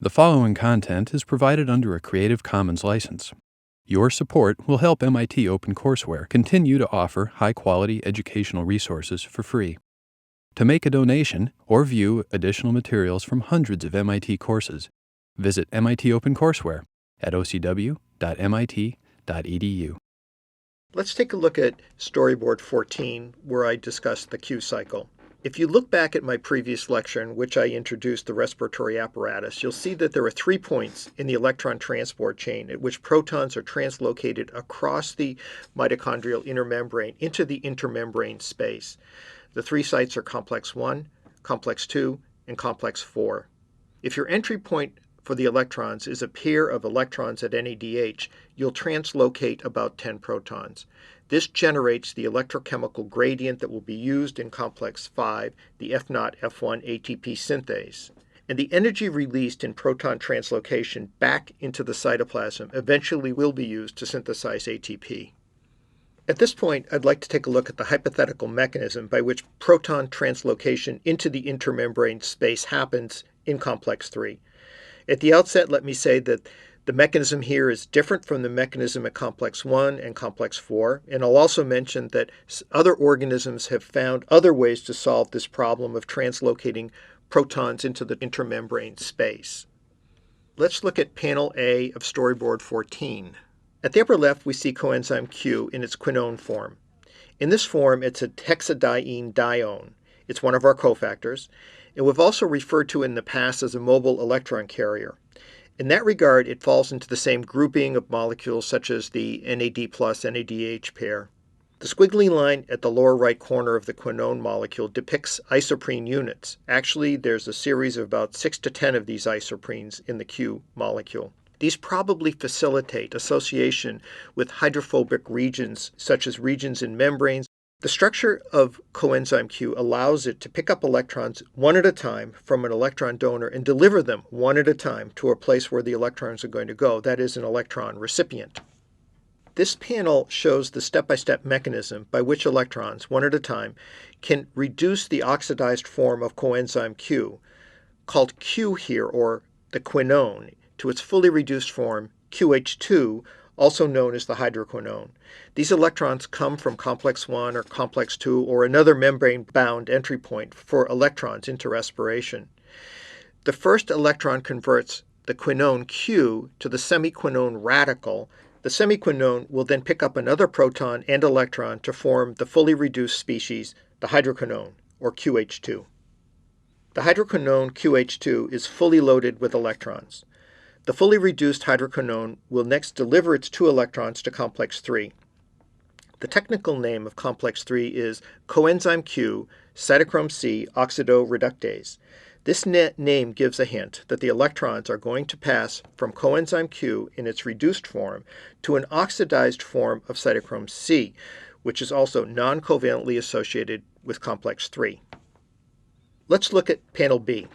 The following content is provided under a Creative Commons license. Your support will help MIT OpenCourseware continue to offer high-quality educational resources for free. To make a donation or view additional materials from hundreds of MIT courses, visit MIT OpenCourseware at ocw.mit.edu. Let's take a look at storyboard 14, where I discussed the Q cycle. If you look back at my previous lecture in which I introduced the respiratory apparatus, you'll see that there are 3 points in the electron transport chain at which protons are translocated across the mitochondrial inner membrane into the intermembrane space. The 3 sites are complex 1, complex 2, and complex 4. If your entry point for the electrons is a pair of electrons at NADH, you'll translocate about 10 protons. This generates the electrochemical gradient that will be used in complex 5, the F0 F1 ATP synthase. And the energy released in proton translocation back into the cytoplasm eventually will be used to synthesize ATP. At this point, I'd like to take a look at the hypothetical mechanism by which proton translocation into the intermembrane space happens in complex 3. At the outset, let me say that the mechanism here is different from the mechanism at complex 1 and complex 4, and I'll also mention that other organisms have found other ways to solve this problem of translocating protons into the intermembrane space. Let's look at panel A of storyboard 14. At the upper left, we see coenzyme Q in its quinone form. In this form, it's a hexadiene dione. It's one of our cofactors, and we've also referred to it in the past as a mobile electron carrier. In that regard, it falls into the same grouping of molecules such as the NAD plus NADH pair. The squiggly line at the lower right corner of the quinone molecule depicts isoprene units. Actually, there's a series of about 6 to 10 of these isoprenes in the Q molecule. These probably facilitate association with hydrophobic regions, such as regions in membranes. The structure of coenzyme Q allows it to pick up electrons one at a time from an electron donor and deliver them one at a time to a place where the electrons are going to go, that is, an electron recipient. This panel shows the step-by-step mechanism by which electrons, one at a time, can reduce the oxidized form of coenzyme Q, called Q here, or the quinone, to its fully reduced form, QH2, also known as the hydroquinone. These electrons come from complex 1 or complex 2 or another membrane-bound entry point for electrons into respiration. The first electron converts the quinone Q to the semiquinone radical. The semiquinone will then pick up another proton and electron to form the fully reduced species, the hydroquinone, or QH2. The hydroquinone QH2 is fully loaded with electrons. The fully reduced hydroquinone will next deliver its 2 electrons to complex 3. The technical name of complex 3 is coenzyme Q cytochrome C oxidoreductase. This name gives a hint that the electrons are going to pass from coenzyme Q in its reduced form to an oxidized form of cytochrome C, which is also non-covalently associated with complex 3. Let's look at panel B.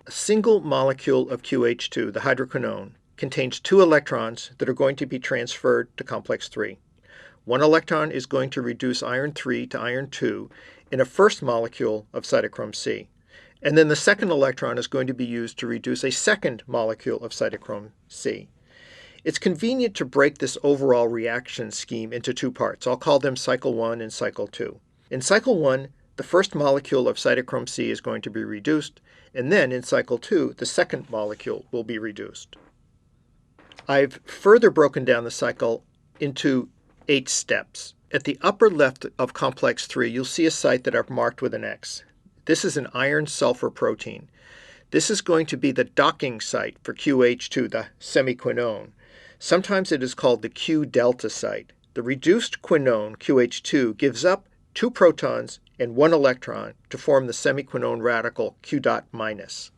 A single molecule of QH2, the hydroquinone, contains 2 electrons that are going to be transferred to complex 3. One electron is going to reduce iron 3 to iron 2 in a first molecule of cytochrome C. And then the second electron is going to be used to reduce a second molecule of cytochrome C. It's convenient to break this overall reaction scheme into 2 parts. I'll call them cycle 1 and cycle 2. In cycle 1, the first molecule of cytochrome C is going to be reduced, and then in cycle 2, the second molecule will be reduced. I've further broken down the cycle into 8 steps. At the upper left of complex 3, you'll see a site that I've marked with an X. This is an iron-sulfur protein. This is going to be the docking site for QH2, the semiquinone. Sometimes it is called the Q delta site. The reduced quinone, QH2, gives up 2 protons and 1 electron to form the semiquinone radical Q dot minus.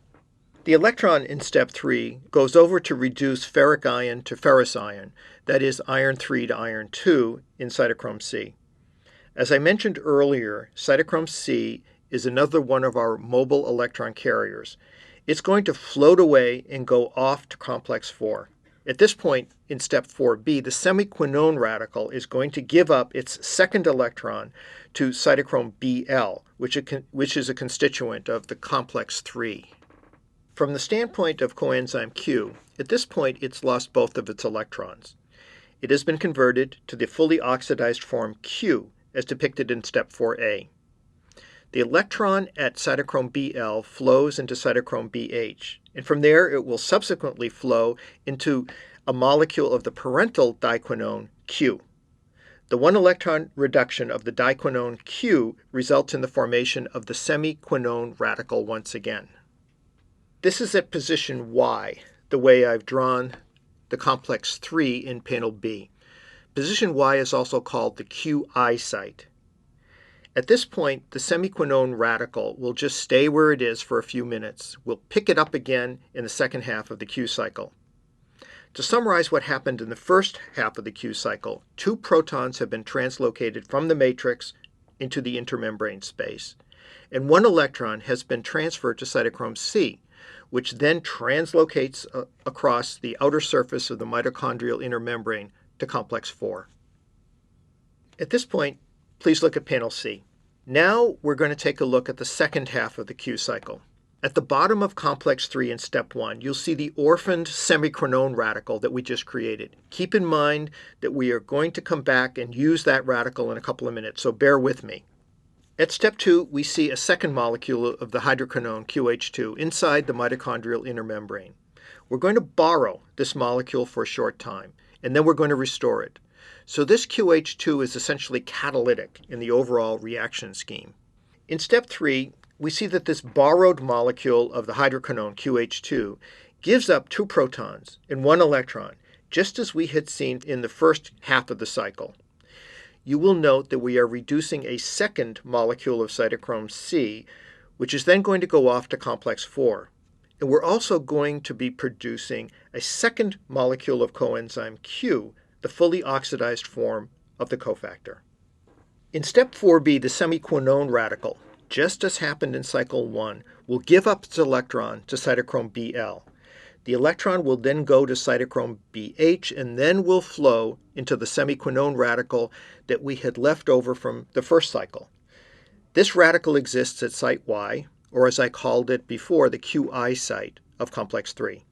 The electron in step 3 goes over to reduce ferric ion to ferrous ion, that is iron 3 to iron 2 in cytochrome C. As I mentioned earlier, cytochrome C is another one of our mobile electron carriers. It's going to float away and go off to complex 4. At this point in step 4b, the semiquinone radical is going to give up its second electron to cytochrome Bl, which is a constituent of the complex 3. From the standpoint of coenzyme Q, at this point it's lost both of its electrons. It has been converted to the fully oxidized form Q, as depicted in step 4a. The electron at cytochrome Bl flows into cytochrome Bh, and from there it will subsequently flow into a molecule of the parental diquinone Q. The one electron reduction of the diquinone Q results in the formation of the semiquinone radical once again. This is at position Y, the way I've drawn the complex 3 in panel B. Position Y is also called the QI site. At this point, the semiquinone radical will just stay where it is for a few minutes. We'll pick it up again in the second half of the Q cycle. To summarize what happened in the first half of the Q cycle, 2 protons have been translocated from the matrix into the intermembrane space, and 1 electron has been transferred to cytochrome C, which then translocates across the outer surface of the mitochondrial inner membrane to complex 4. At this point, please look at panel C. Now we're going to take a look at the second half of the Q cycle. At the bottom of complex 3 in step 1, you'll see the orphaned semiquinone radical that we just created. Keep in mind that we are going to come back and use that radical in a couple of minutes, so bear with me. At step 2, we see a second molecule of the hydroquinone QH2 inside the mitochondrial inner membrane. We're going to borrow this molecule for a short time, and then we're going to restore it. So this QH2 is essentially catalytic in the overall reaction scheme. In step 3, we see that this borrowed molecule of the hydroquinone QH2 gives up 2 protons and 1 electron, just as we had seen in the first half of the cycle. You will note that we are reducing a second molecule of cytochrome C, which is then going to go off to complex 4. And we're also going to be producing a second molecule of coenzyme Q, the fully oxidized form of the cofactor. In step 4b, the semiquinone radical, just as happened in cycle 1, will give up its electron to cytochrome Bl. The electron will then go to cytochrome Bh and then will flow into the semiquinone radical that we had left over from the first cycle. This radical exists at site Y, or as I called it before, the QI site of complex 3.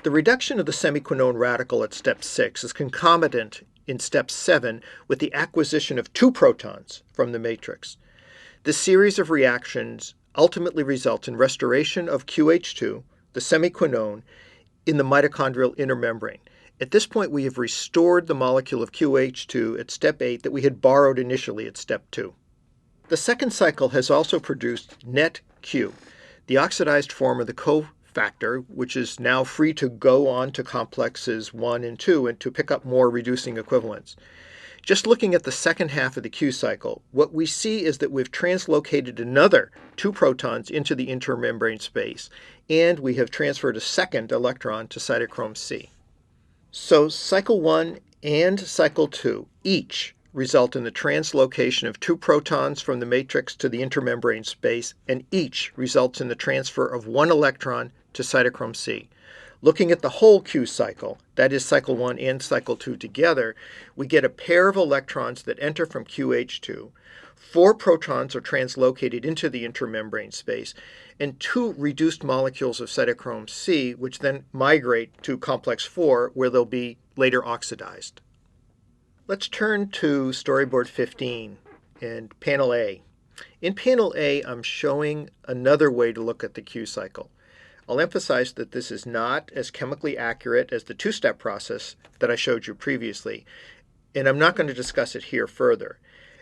The reduction of the semiquinone radical at step 6 is concomitant in step 7 with the acquisition of 2 protons from the matrix. This series of reactions ultimately results in restoration of QH2, the semiquinone, in the mitochondrial inner membrane. At this point, we have restored the molecule of QH2 at step 8 that we had borrowed initially at step 2. The second cycle has also produced net Q, the oxidized form of the cofactor, which is now free to go on to complexes 1 and 2 and to pick up more reducing equivalents. Just looking at the second half of the Q cycle, what we see is that we've translocated another 2 protons into the intermembrane space, and we have transferred a second electron to cytochrome C. So cycle 1 and cycle 2 each result in the translocation of 2 protons from the matrix to the intermembrane space, and each results in the transfer of 1 electron to cytochrome C. Looking at the whole Q cycle, that is cycle 1 and cycle 2 together, we get a pair of electrons that enter from QH2, 4 protons are translocated into the intermembrane space, and 2 reduced molecules of cytochrome C, which then migrate to complex 4, where they'll be later oxidized. Let's turn to storyboard 15 and panel A. In panel A, I'm showing another way to look at the Q cycle. I'll emphasize that this is not as chemically accurate as the 2-step process that I showed you previously, and I'm not going to discuss it here further.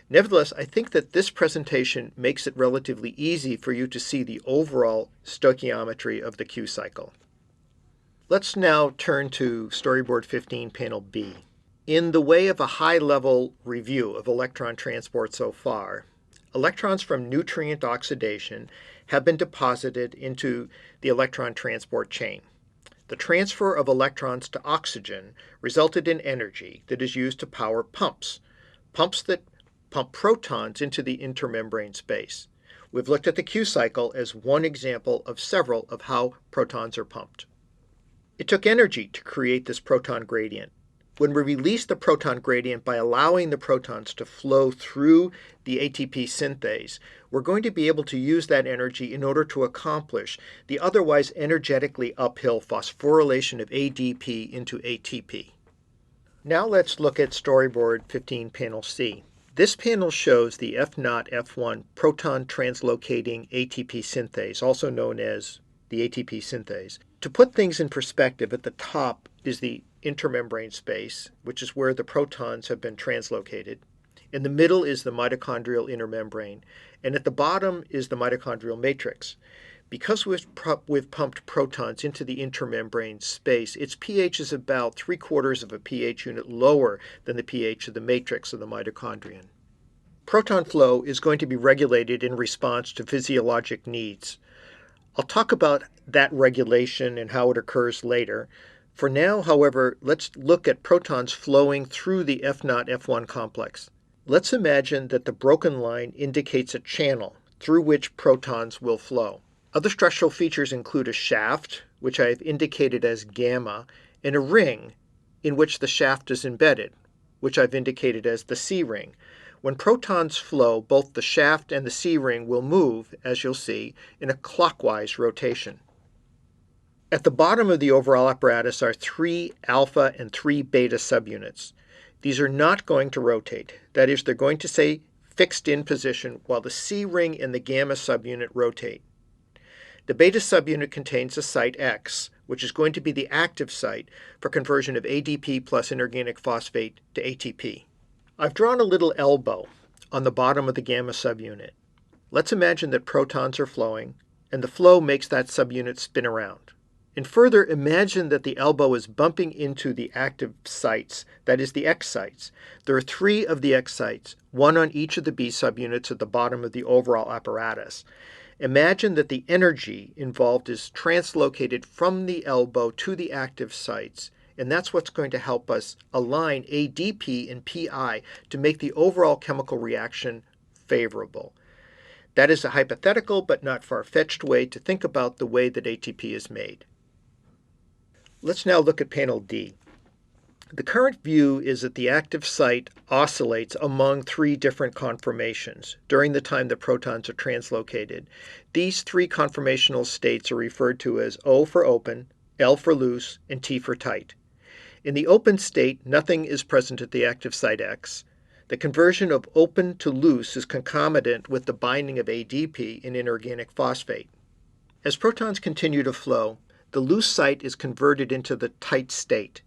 Nevertheless, I think that this presentation makes it relatively easy for you to see the overall stoichiometry of the Q cycle. Let's now turn to storyboard 15, panel B. In the way of a high-level review of electron transport so far, electrons from nutrient oxidation have been deposited into the electron transport chain. The transfer of electrons to oxygen resulted in energy that is used to power pumps that pump protons into the intermembrane space. We've looked at the Q cycle as one example of several of how protons are pumped. It took energy to create this proton gradient. When we release the proton gradient by allowing the protons to flow through the ATP synthase, we're going to be able to use that energy in order to accomplish the otherwise energetically uphill phosphorylation of ADP into ATP. Now let's look at storyboard 15 panel C. This panel shows the F0-F1 proton translocating ATP synthase, also known as the ATP synthase. To put things in perspective, at the top is the intermembrane space, which is where the protons have been translocated. In the middle is the mitochondrial inner membrane, and at the bottom is the mitochondrial matrix. Because we've pumped protons into the intermembrane space, its pH is about 3/4 of a pH unit lower than the pH of the matrix of the mitochondrion. Proton flow is going to be regulated in response to physiologic needs. I'll talk about that regulation and how it occurs later. For now, however, let's look at protons flowing through the F0-F1 complex. Let's imagine that the broken line indicates a channel through which protons will flow. Other structural features include a shaft, which I've indicated as gamma, and a ring in which the shaft is embedded, which I've indicated as the C ring. When protons flow, both the shaft and the C ring will move, as you'll see, in a clockwise rotation. At the bottom of the overall apparatus are 3 alpha and 3 beta subunits. These are not going to rotate. That is, they're going to stay fixed in position while the C ring and the gamma subunit rotate. The beta subunit contains a site X, which is going to be the active site for conversion of ADP plus inorganic phosphate to ATP. I've drawn a little elbow on the bottom of the gamma subunit. Let's imagine that protons are flowing, and the flow makes that subunit spin around. And further, imagine that the elbow is bumping into the active sites, that is the X sites. There are 3 of the X sites, 1 on each of the B subunits at the bottom of the overall apparatus. Imagine that the energy involved is translocated from the elbow to the active sites, and that's what's going to help us align ADP and PI to make the overall chemical reaction favorable. That is a hypothetical but not far-fetched way to think about the way that ATP is made. Let's now look at panel D. The current view is that the active site oscillates among 3 different conformations during the time the protons are translocated. These 3 conformational states are referred to as O for open, L for loose, and T for tight. In the open state, nothing is present at the active site X. The conversion of open to loose is concomitant with the binding of ADP in inorganic phosphate. As protons continue to flow, the loose site is converted into the tight state.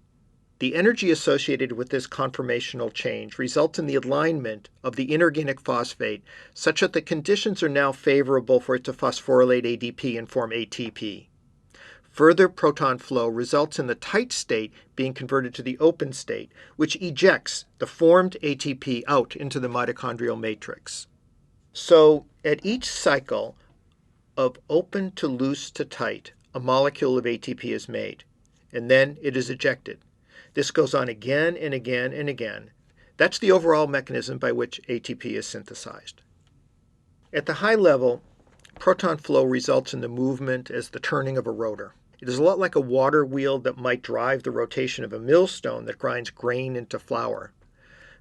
The energy associated with this conformational change results in the alignment of the inorganic phosphate such that the conditions are now favorable for it to phosphorylate ADP and form ATP. Further proton flow results in the tight state being converted to the open state, which ejects the formed ATP out into the mitochondrial matrix. So, at each cycle of open to loose to tight, a molecule of ATP is made, and then it is ejected. This goes on again and again and again. That's the overall mechanism by which ATP is synthesized. At the high level, proton flow results in the movement as the turning of a rotor. It is a lot like a water wheel that might drive the rotation of a millstone that grinds grain into flour.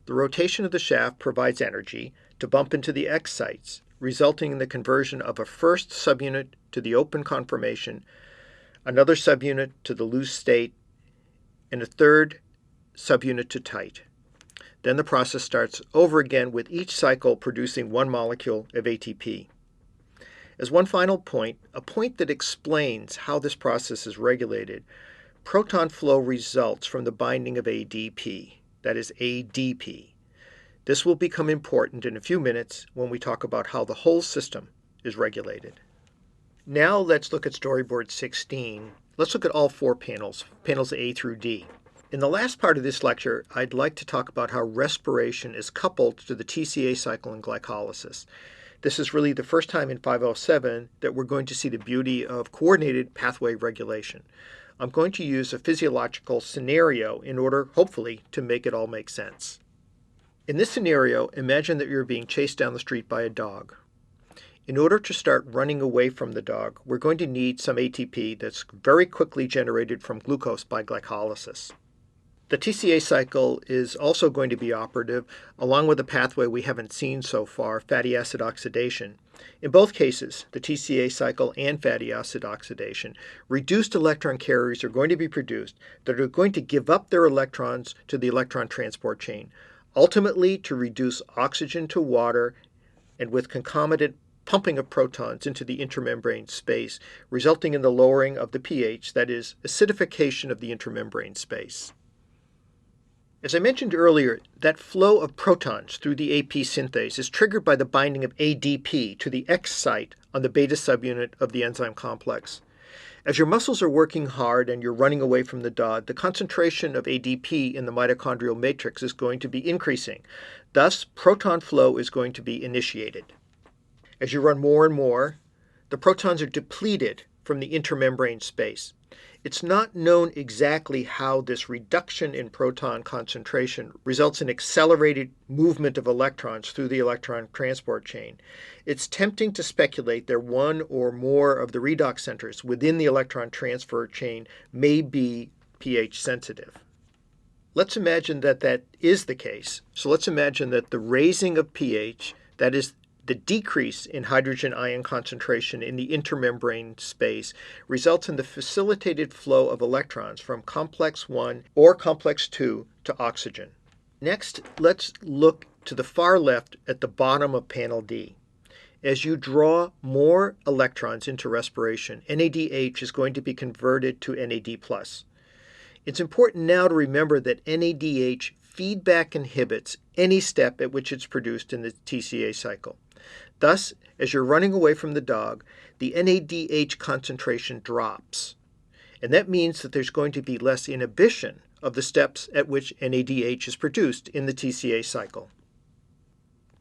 The rotation of the shaft provides energy to bump into the X sites, resulting in the conversion of a first subunit to the open conformation, another subunit to the loose state, and a third subunit to tight. Then the process starts over again with each cycle producing 1 molecule of ATP. As one final point, a point that explains how this process is regulated, proton flow results from the binding of ADP, that is ADP. This will become important in a few minutes when we talk about how the whole system is regulated. Now let's look at storyboard 16. Let's look at all 4 panels, panels A through D. In the last part of this lecture, I'd like to talk about how respiration is coupled to the TCA cycle in glycolysis. This is really the first time in 507 that we're going to see the beauty of coordinated pathway regulation. I'm going to use a physiological scenario in order, hopefully, to make it all make sense. In this scenario, imagine that you're being chased down the street by a dog. In order to start running away from the dog, we're going to need some ATP that's very quickly generated from glucose by glycolysis. The TCA cycle is also going to be operative, along with a pathway we haven't seen so far, fatty acid oxidation. In both cases, the TCA cycle and fatty acid oxidation, reduced electron carriers are going to be produced that are going to give up their electrons to the electron transport chain, ultimately to reduce oxygen to water and with concomitant pumping of protons into the intermembrane space, resulting in the lowering of the pH, that is, acidification of the intermembrane space. As I mentioned earlier, that flow of protons through the AP synthase is triggered by the binding of ADP to the X site on the beta subunit of the enzyme complex. As your muscles are working hard and you're running away from the dog, the concentration of ADP in the mitochondrial matrix is going to be increasing. Thus, proton flow is going to be initiated. As you run more and more, the protons are depleted from the intermembrane space. It's not known exactly how this reduction in proton concentration results in accelerated movement of electrons through the electron transport chain. It's tempting to speculate that one or more of the redox centers within the electron transfer chain may be pH sensitive. Let's imagine that that is the case. So let's imagine that the raising of pH, that is, the decrease in hydrogen ion concentration in the intermembrane space, results in the facilitated flow of electrons from complex 1 or complex 2 to oxygen. Next, let's look to the far left at the bottom of panel D. As you draw more electrons into respiration, NADH is going to be converted to NAD+. It's important now to remember that NADH feedback inhibits any step at which it's produced in the TCA cycle. Thus, as you're running away from the dog, the NADH concentration drops. And that means that there's going to be less inhibition of the steps at which NADH is produced in the TCA cycle.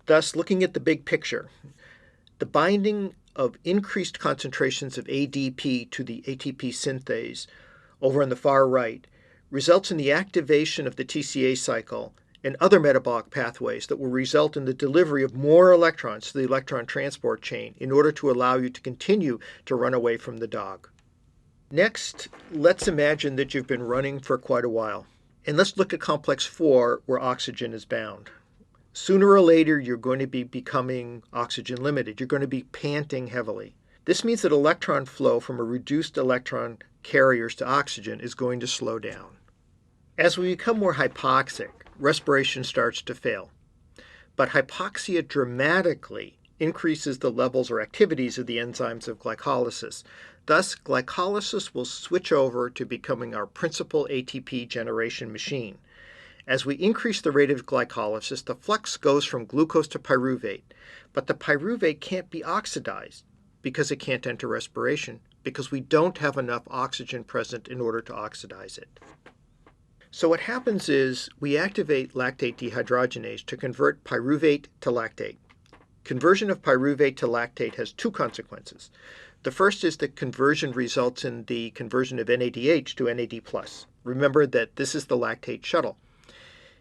Thus, looking at the big picture, the binding of increased concentrations of ADP to the ATP synthase over on the far right results in the activation of the TCA cycle and other metabolic pathways that will result in the delivery of more electrons to the electron transport chain in order to allow you to continue to run away from the dog. Next, let's imagine that you've been running for quite a while. And let's look at complex 4 where oxygen is bound. Sooner or later, you're going to be becoming oxygen limited. You're going to be panting heavily. This means that electron flow from a reduced electron carriers to oxygen is going to slow down. As we become more hypoxic, respiration starts to fail. But hypoxia dramatically increases the levels or activities of the enzymes of glycolysis. Thus, glycolysis will switch over to becoming our principal ATP generation machine. As we increase the rate of glycolysis, the flux goes from glucose to pyruvate, but the pyruvate can't be oxidized because it can't enter respiration, because we don't have enough oxygen present in order to oxidize it. So what happens is we activate lactate dehydrogenase to convert pyruvate to lactate. Conversion of pyruvate to lactate has two consequences. The first is that conversion results in the conversion of NADH to NAD+. Remember that this is the lactate shuttle.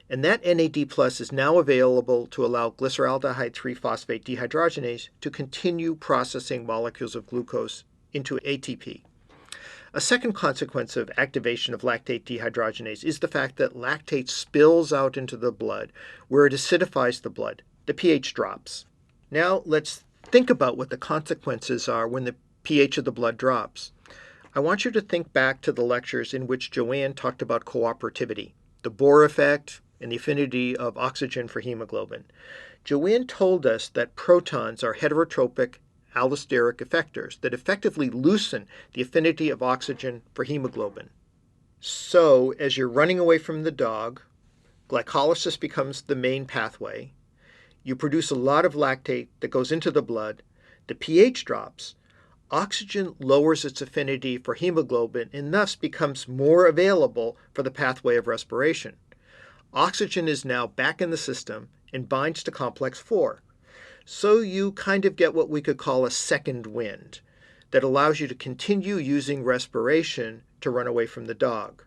And that NAD+ is now available to allow glyceraldehyde 3-phosphate dehydrogenase to continue processing molecules of glucose into ATP. A second consequence of activation of lactate dehydrogenase is the fact that lactate spills out into the blood, where it acidifies the blood. The pH drops. Now let's think about what the consequences are when the pH of the blood drops. I want you to think back to the lectures in which Joanne talked about cooperativity, the Bohr effect, and the affinity of oxygen for hemoglobin. Joanne told us that protons are heterotropic allosteric effectors that effectively loosen the affinity of oxygen for hemoglobin. So, as you're running away from the dog, glycolysis becomes the main pathway. You produce a lot of lactate that goes into the blood. The pH drops. Oxygen lowers its affinity for hemoglobin and thus becomes more available for the pathway of respiration. Oxygen is now back in the system and binds to complex 4. So you kind of get what we could call a second wind that allows you to continue using respiration to run away from the dog.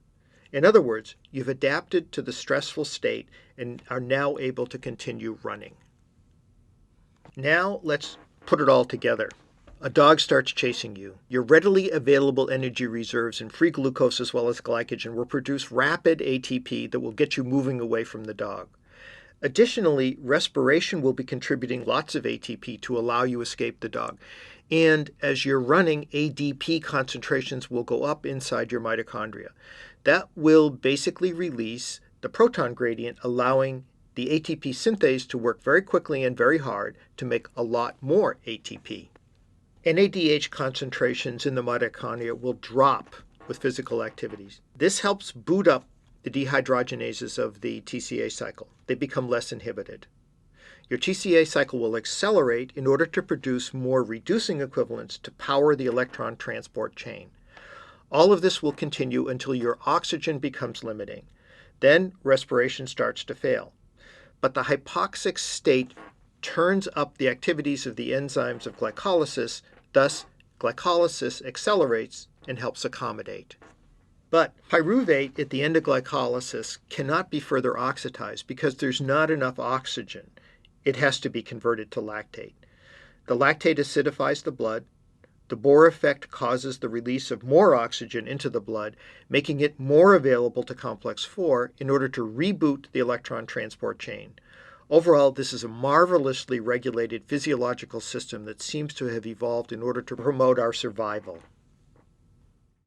In other words, you've adapted to the stressful state and are now able to continue running. Now let's put it all together. A dog starts chasing you. Your readily available energy reserves and free glucose as well as glycogen will produce rapid ATP that will get you moving away from the dog. Additionally, respiration will be contributing lots of ATP to allow you to escape the dog. And as you're running, ADP concentrations will go up inside your mitochondria. That will basically release the proton gradient, allowing the ATP synthase to work very quickly and very hard to make a lot more ATP. NADH concentrations in the mitochondria will drop with physical activities. This helps boot up the dehydrogenases of the TCA cycle. They become less inhibited. Your TCA cycle will accelerate in order to produce more reducing equivalents to power the electron transport chain. All of this will continue until your oxygen becomes limiting. Then respiration starts to fail. But the hypoxic state turns up the activities of the enzymes of glycolysis, thus glycolysis accelerates and helps accommodate. But pyruvate at the end of glycolysis cannot be further oxidized because there's not enough oxygen. It has to be converted to lactate. The lactate acidifies the blood. The Bohr effect causes the release of more oxygen into the blood, making it more available to complex 4 in order to reboot the electron transport chain. Overall, this is a marvelously regulated physiological system that seems to have evolved in order to promote our survival.